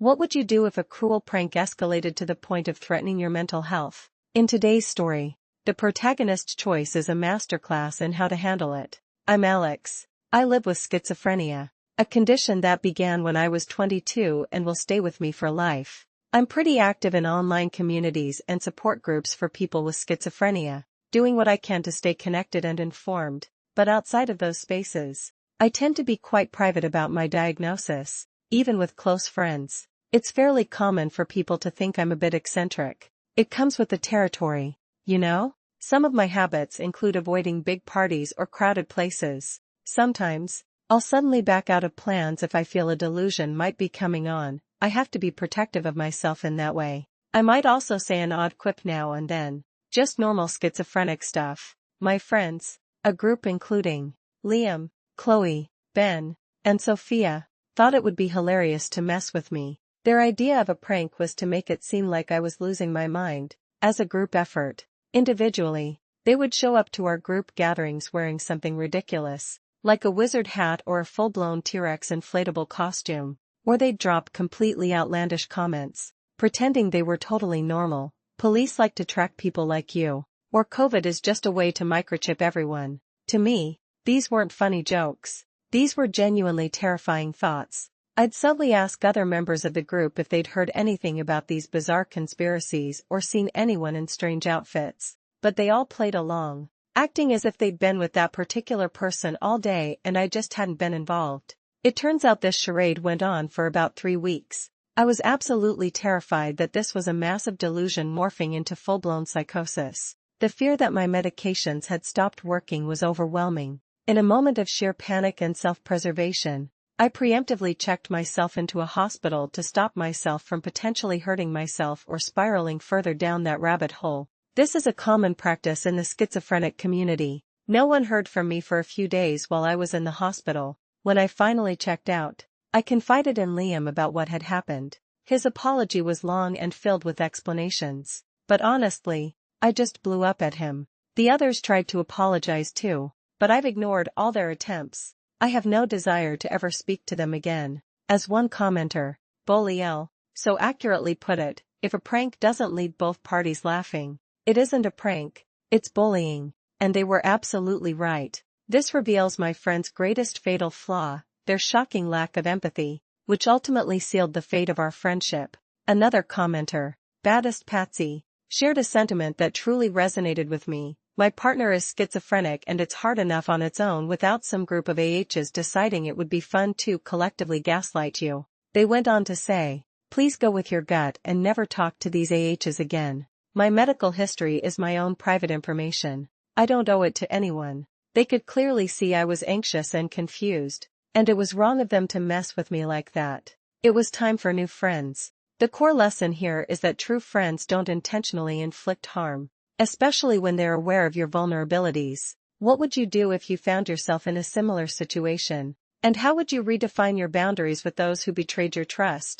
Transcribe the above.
What would you do if a cruel prank escalated to the point of threatening your mental health? In today's story, the protagonist's choice is a masterclass in how to handle it. I'm Alex. I live with schizophrenia, a condition that began when I was 22 and will stay with me for life. I'm pretty active in online communities and support groups for people with schizophrenia, doing what I can to stay connected and informed, but outside of those spaces, I tend to be quite private about my diagnosis, even with close friends. It's fairly common for people to think I'm a bit eccentric. It comes with the territory, you know? Some of my habits include avoiding big parties or crowded places. Sometimes, I'll suddenly back out of plans if I feel a delusion might be coming on. I have to be protective of myself in that way. I might also say an odd quip now and then. Just normal schizophrenic stuff. My friends, a group including Liam, Chloe, Ben, and Sophia, thought it would be hilarious to mess with me. Their idea of a prank was to make it seem like I was losing my mind. As a group effort, individually, they would show up to our group gatherings wearing something ridiculous, like a wizard hat or a full-blown T-Rex inflatable costume, or they'd drop completely outlandish comments, pretending they were totally normal. Police like to track people like you, or COVID is just a way to microchip everyone. To me, these weren't funny jokes. These were genuinely terrifying thoughts. I'd subtly ask other members of the group if they'd heard anything about these bizarre conspiracies or seen anyone in strange outfits, but they all played along, acting as if they'd been with that particular person all day and I just hadn't been involved. It turns out this charade went on for about 3 weeks. I was absolutely terrified that this was a massive delusion morphing into full-blown psychosis. The fear that my medications had stopped working was overwhelming. In a moment of sheer panic and self-preservation, I preemptively checked myself into a hospital to stop myself from potentially hurting myself or spiraling further down that rabbit hole. This is a common practice in the schizophrenic community. No one heard from me for a few days while I was in the hospital. When I finally checked out, I confided in Liam about what had happened. His apology was long and filled with explanations, but honestly, I just blew up at him. The others tried to apologize too, but I've ignored all their attempts. I have no desire to ever speak to them again. As one commenter, Boliel, so accurately put it, if a prank doesn't lead both parties laughing, it isn't a prank, it's bullying, and they were absolutely right. This reveals my friend's greatest fatal flaw, their shocking lack of empathy, which ultimately sealed the fate of our friendship. Another commenter, Baddest Patsy, shared a sentiment that truly resonated with me. My partner is schizophrenic and it's hard enough on its own without some group of AHs deciding it would be fun to collectively gaslight you. They went on to say, please go with your gut and never talk to these AHs again. My medical history is my own private information. I don't owe it to anyone. They could clearly see I was anxious and confused, and it was wrong of them to mess with me like that. It was time for new friends. The core lesson here is that true friends don't intentionally inflict harm, especially when they're aware of your vulnerabilities. What would you do if you found yourself in a similar situation? And how would you redefine your boundaries with those who betrayed your trust?